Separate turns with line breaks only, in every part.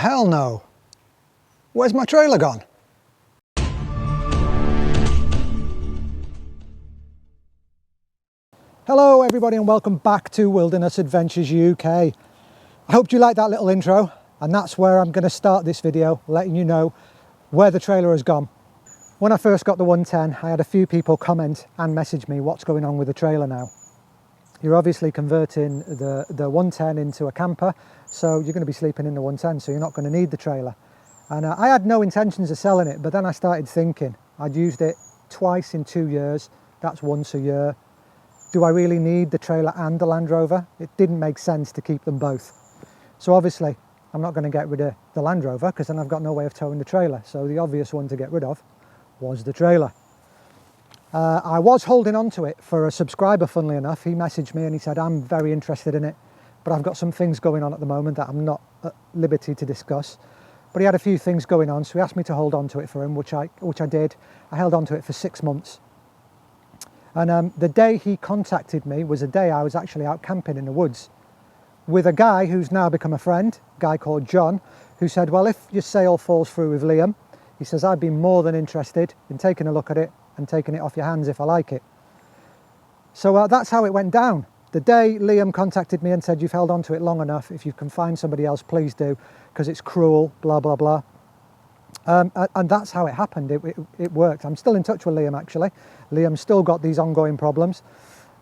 hell no! Where's my trailer gone? Hello everybody and welcome back to Wilderness Adventures UK. I hope you liked that little intro, and that's where I'm going to start this video, letting you know where the trailer has gone. When I first got the 110, I had a few people comment and message me what's going on with the trailer now. You're obviously converting the 110 into a camper, so you're going to be sleeping in the 110, so you're not going to need the trailer. And I had no intentions of selling it, but then I started thinking, I'd used it twice in 2 years, that's once a year. Do I really need the trailer and the Land Rover? It didn't make sense to keep them both. So obviously, I'm not going to get rid of the Land Rover because then I've got no way of towing the trailer. So the obvious one to get rid of was the trailer. I was holding on to it for a subscriber, funnily enough. He messaged me and he said, I'm very interested in it, but I've got some things going on at the moment that I'm not at liberty to discuss. But he had a few things going on, so he asked me to hold on to it for him, which I did. I held on to it for 6 months. And the day he contacted me was a day I was actually out camping in the woods with a guy who's now become a friend, a guy called John, who said, well, if your sale falls through with Liam, he says, I'd be more than interested in taking a look at it and taking it off your hands if I like it. So that's how it went down. The day Liam contacted me and said, you've held on to it long enough, if you can find somebody else, please do, because it's cruel, blah, blah, blah. And that's how it happened. It worked. I'm still in touch with Liam, actually. Liam's still got these ongoing problems,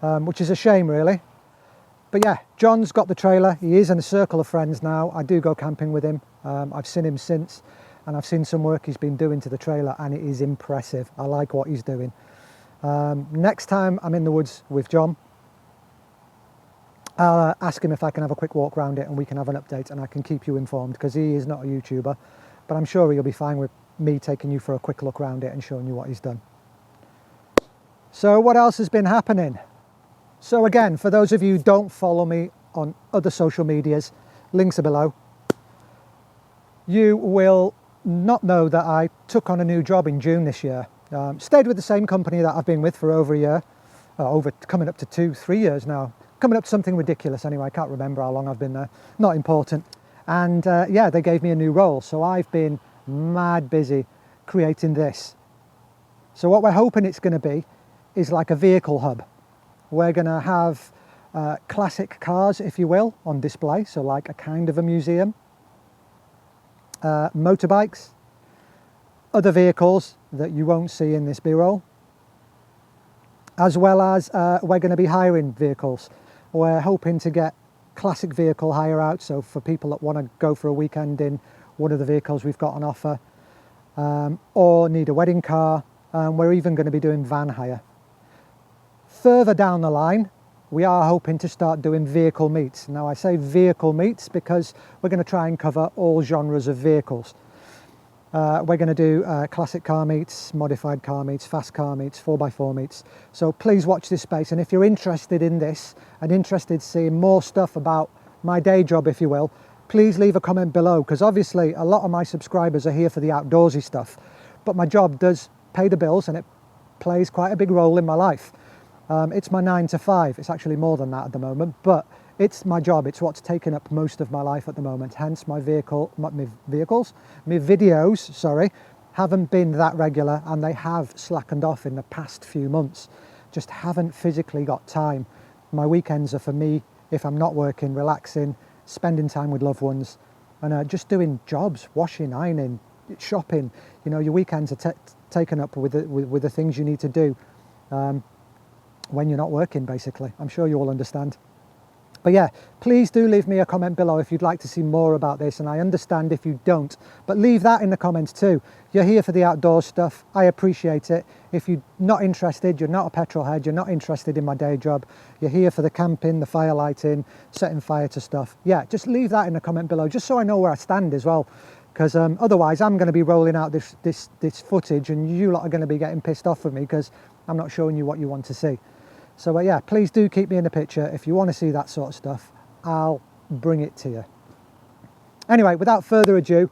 which is a shame, really. But yeah, John's got the trailer. He is in a circle of friends now. I do go camping with him. I've seen him since, and I've seen some work he's been doing to the trailer, and it is impressive. I like what he's doing. Next time I'm in the woods with John, I'll ask him if I can have a quick walk around it and we can have an update and I can keep you informed, because he is not a YouTuber, but I'm sure he'll be fine with me taking you for a quick look around it and showing you what he's done. So what else has been happening? So again, for those of you who don't follow me on other social medias, links are below. You will not know that I took on a new job in June this year. Stayed with the same company that I've been with for over a year, coming up to 2-3 years now. Coming up to something ridiculous anyway, I can't remember how long I've been there, not important. And yeah, they gave me a new role, so I've been mad busy creating this. So what we're hoping it's going to be is like a vehicle hub. We're going to have classic cars, if you will, on display, so like a kind of a museum. Motorbikes, other vehicles that you won't see in this B-roll, as well as we're going to be hiring vehicles. We're hoping to get classic vehicle hire out, so for people that want to go for a weekend in one of the vehicles we've got on offer, or need a wedding car. We're even going to be doing van hire. Further down the line, we are hoping to start doing vehicle meets. Now I say vehicle meets because we're going to try and cover all genres of vehicles. We're going to do classic car meets, modified car meets, fast car meets, 4x4 meets. So please watch this space, and if you're interested in this and interested in seeing more stuff about my day job, if you will, please leave a comment below, because obviously a lot of my subscribers are here for the outdoorsy stuff, but my job does pay the bills and it plays quite a big role in my life. It's my 9 to 5. It's actually more than that at the moment, but it's my job. It's what's taken up most of my life at the moment. Hence my videos, haven't been that regular, and they have slackened off in the past few months. Just haven't physically got time. My weekends are for me, if I'm not working, relaxing, spending time with loved ones, and just doing jobs, washing, ironing, shopping. You know, your weekends are taken up with the things you need to do when you're not working, basically. I'm sure you all understand. But yeah, please do leave me a comment below if you'd like to see more about this, and I understand if you don't, but leave that in the comments too. You're here for the outdoor stuff. I appreciate it. If you're not interested, you're not a petrol head, you're not interested in my day job, you're here for the camping, the fire lighting, setting fire to stuff, yeah, just leave that in the comment below, just so I know where I stand as well, because otherwise I'm going to be rolling out this footage and you lot are going to be getting pissed off with me because I'm not showing you what you want to see. So yeah, please do keep me in the picture. If you want to see that sort of stuff, I'll bring it to you. Anyway, without further ado,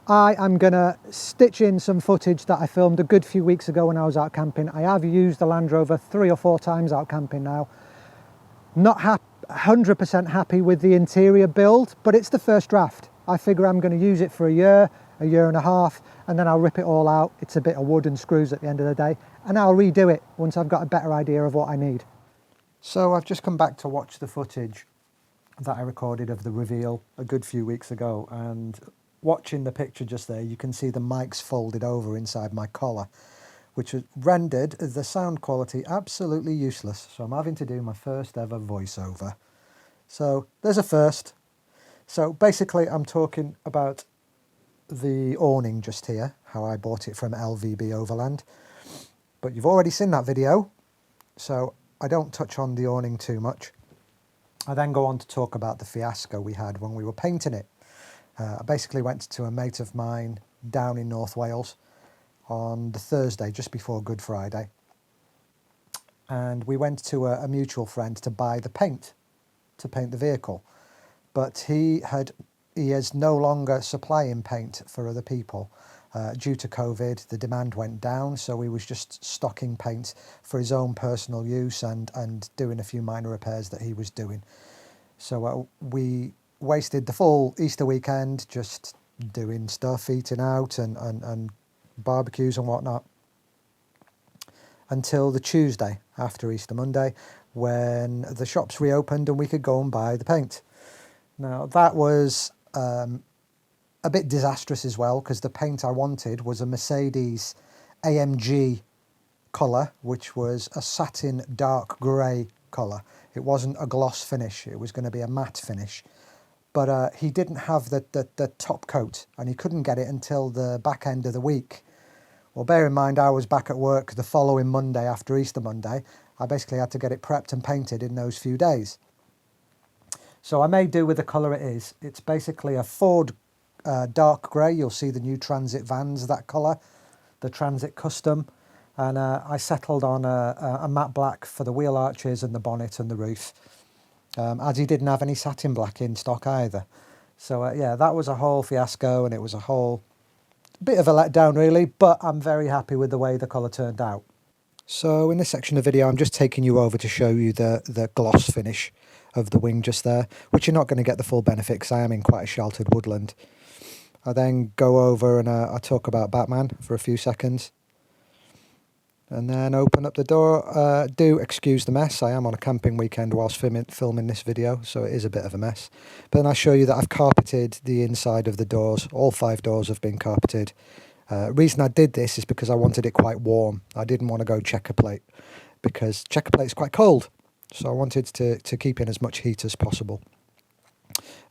I am going to stitch in some footage that I filmed a good few weeks ago when I was out camping. I have used the Land Rover 3 or 4 times out camping now. Not 100% happy with the interior build, but it's the first draft. I figure I'm going to use it for a year and a half, and then I'll rip it all out. It's a bit of wood and screws at the end of the day, and I'll redo it once I've got a better idea of what I need. So I've just come back to watch the footage that I recorded of the reveal a good few weeks ago, and watching the picture just there, you can see the mic's folded over inside my collar, which has rendered the sound quality absolutely useless. So I'm having to do my first ever voiceover. So there's a first. So basically I'm talking about the awning just here, how I bought it from LVB Overland. But you've already seen that video, so I don't touch on the awning too much. I then go on to talk about the fiasco we had when we were painting it. I basically went to a mate of mine down in North Wales on the Thursday just before Good Friday, and we went to a mutual friend to buy the paint to paint the vehicle, but he is no longer supplying paint for other people due to COVID. The demand went down, so he was just stocking paint for his own personal use and doing a few minor repairs that he was doing. So we wasted the full Easter weekend just doing stuff, eating out and barbecues and whatnot, until the Tuesday after Easter Monday, when the shops reopened and we could go and buy the paint. Now that was a bit disastrous as well, because the paint I wanted was a Mercedes AMG colour, which was a satin dark grey colour. It wasn't a gloss finish, it was going to be a matte finish. But he didn't have the top coat, and he couldn't get it until the back end of the week. Well, bear in mind, I was back at work the following Monday after Easter Monday. I basically had to get it prepped and painted in those few days. So I made do with the colour it is. It's basically a Ford dark grey. You'll see the new Transit vans, that colour, the Transit Custom. And I settled on a matte black for the wheel arches and the bonnet and the roof, as he didn't have any satin black in stock either. So yeah, that was a whole fiasco, and it was a whole bit of a letdown really, but I'm very happy with the way the colour turned out. So in this section of the video, I'm just taking you over to show you the gloss finish of the wing just there, which you're not going to get the full benefit because I am in quite a sheltered woodland. I then go over and I talk about Batman for a few seconds, and then open up the door. Do excuse the mess, I am on a camping weekend whilst filming this video, so it is a bit of a mess. But then I show you that I've carpeted the inside of the doors. All 5 doors have been carpeted. Reason I did this is because I wanted it quite warm. I didn't want to go checker plate, because checker plate is quite cold, so I wanted to keep in as much heat as possible.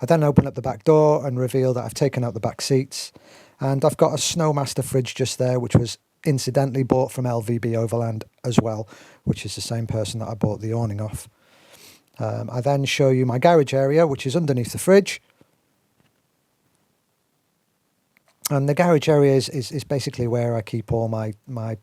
I then open up the back door and reveal that I've taken out the back seats, and I've got a Snowmaster fridge just there, which was incidentally bought from LVB Overland as well, which is the same person that I bought the awning off. I then show you my garage area, which is underneath the fridge. And the garage area is basically where I keep all my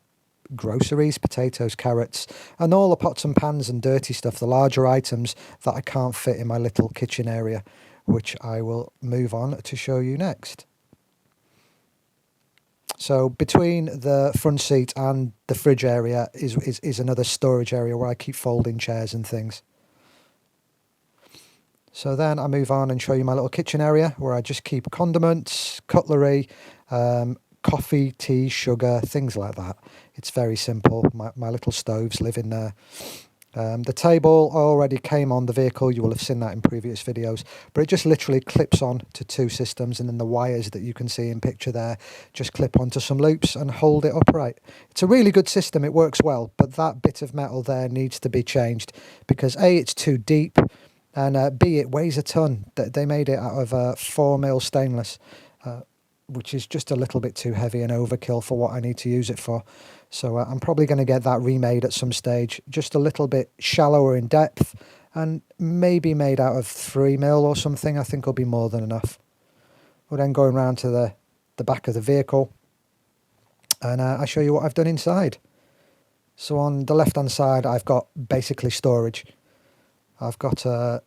groceries, potatoes, carrots, and all the pots and pans and dirty stuff, the larger items that I can't fit in my little kitchen area, which I will move on to show you next. So between the front seat and the fridge area is another storage area where I keep folding chairs and things. So then I move on and show you my little kitchen area where I just keep condiments, cutlery, coffee, tea, sugar, things like that. It's very simple. My little stoves live in there. The table already came on the vehicle. You will have seen that in previous videos, but it just literally clips on to 2 systems, and then the wires that you can see in picture there just clip onto some loops and hold it upright. It's a really good system. It works well, but that bit of metal there needs to be changed because A, it's too deep, and B, it weighs a ton. They made it out of 4mm stainless, which is just a little bit too heavy and overkill for what I need to use it for. So I'm probably going to get that remade at some stage, just a little bit shallower in depth, and maybe made out of 3mm or something. I think will be more than enough. We're then going round to the back of the vehicle, and I show you what I've done inside. So on the left hand side, I've got basically storage. I've got a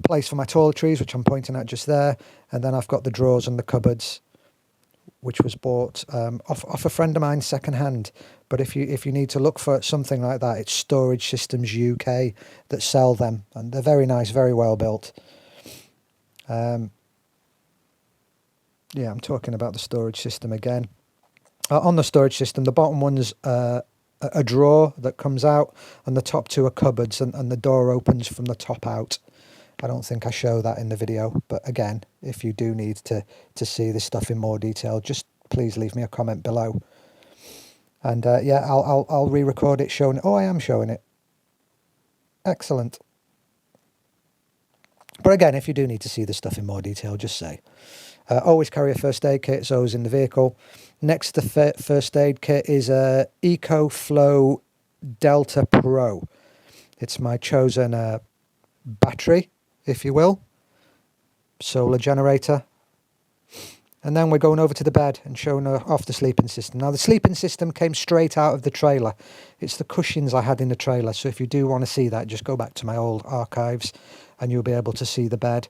place for my toiletries, which I'm pointing at just there, and then I've got the drawers and the cupboards, which was bought off a friend of mine second hand. But if you need to look for something like that, it's Storage Systems UK that sell them, and they're very nice, very well built. Yeah, I'm talking about the storage system again. On the storage system, the bottom one's a drawer that comes out, and the top two are cupboards, and the door opens from the top out. I don't think I show that in the video, but again, if you do need to see this stuff in more detail, just please leave me a comment below. And yeah, I'll re-record it showing it. Oh, I am showing it. Excellent. But again, if you do need to see the stuff in more detail, just say. Always carry a first aid kit, it's always in the vehicle. Next to the first aid kit is a EcoFlow Delta Pro. It's my chosen battery, if you will, solar generator. And then we're going over to the bed and showing off the sleeping system. Now, the sleeping system came straight out of the trailer. It's the cushions I had in the trailer. So if you do want to see that, just go back to my old archives and you'll be able to see the bed.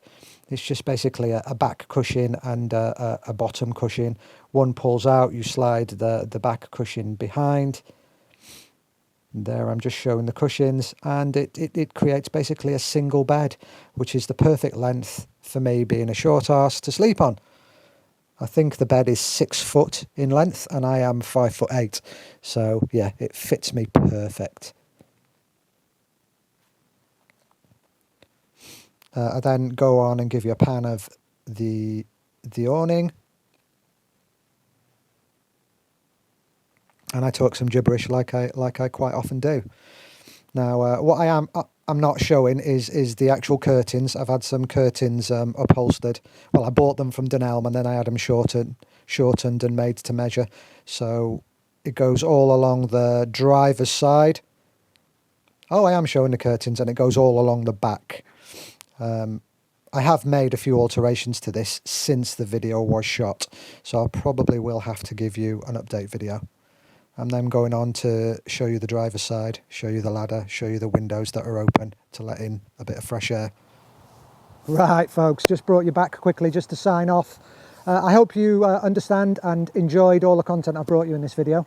It's just basically a back cushion and a bottom cushion. One pulls out, you slide the back cushion behind. And there I'm just showing the cushions, and it creates basically a single bed, which is the perfect length for me, being a short arse, to sleep on. I think the bed is 6 foot in length and I am 5'8". So yeah, it fits me perfect. I then go on and give you a pan of the awning. And I talk some gibberish like I quite often do. Now, what I'm not showing is the actual curtains. I've had some curtains upholstered. Well, I bought them from Dunelm and then I had them shortened and made to measure. So it goes all along the driver's side. Oh, I am showing the curtains, and it goes all along the back. I have made a few alterations to this since the video was shot, so I probably will have to give you an update video. I'm then going on to show you the driver's side, show you the ladder, show you the windows that are open to let in a bit of fresh air. Right, folks, just brought you back quickly just to sign off. I hope you understand and enjoyed all the content I brought you in this video.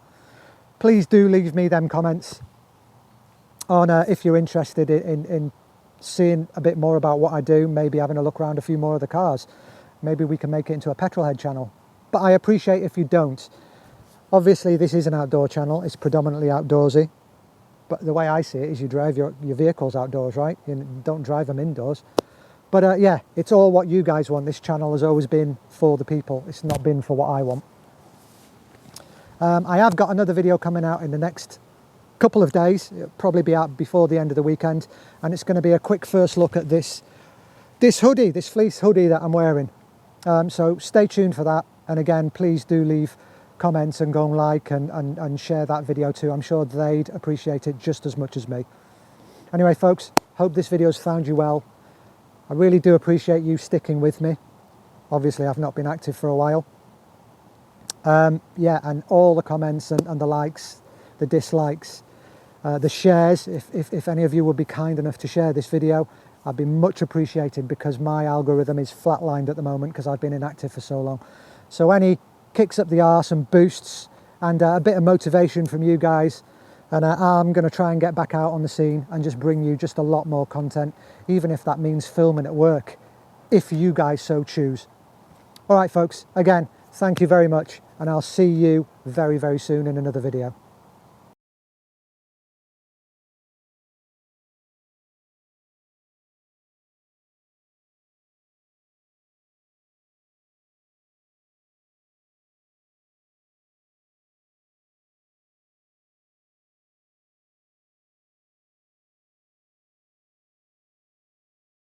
Please do leave me them comments on if you're interested in seeing a bit more about what I do, maybe having a look around a few more of the cars. Maybe we can make it into a petrolhead channel. But I appreciate if you don't. Obviously, this is an outdoor channel. It's predominantly outdoorsy. But the way I see it is you drive your vehicles outdoors, right? You don't drive them indoors. But yeah, it's all what you guys want. This channel has always been for the people. It's not been for what I want. I have got another video coming out in the next couple of days. It'll probably be out before the end of the weekend. And it's going to be a quick first look at this hoodie, this fleece hoodie that I'm wearing. So stay tuned for that. And again, please do leave comments and go and like and share that video too. I'm sure they'd appreciate it just as much as me. Anyway, folks, hope this video's found you well. I really do appreciate you sticking with me. Obviously, I've not been active for a while. Yeah, and all the comments and the likes, the dislikes, the shares, if any of you would be kind enough to share this video, I'd be much appreciated, because my algorithm is flatlined at the moment because I've been inactive for so long. So any kicks up the arse and boosts and a bit of motivation from you guys, and I'm going to try and get back out on the scene and just bring you just a lot more content, even if that means filming at work, if you guys so choose. All right, folks, again, thank you very much, and I'll see you very, very soon in another video.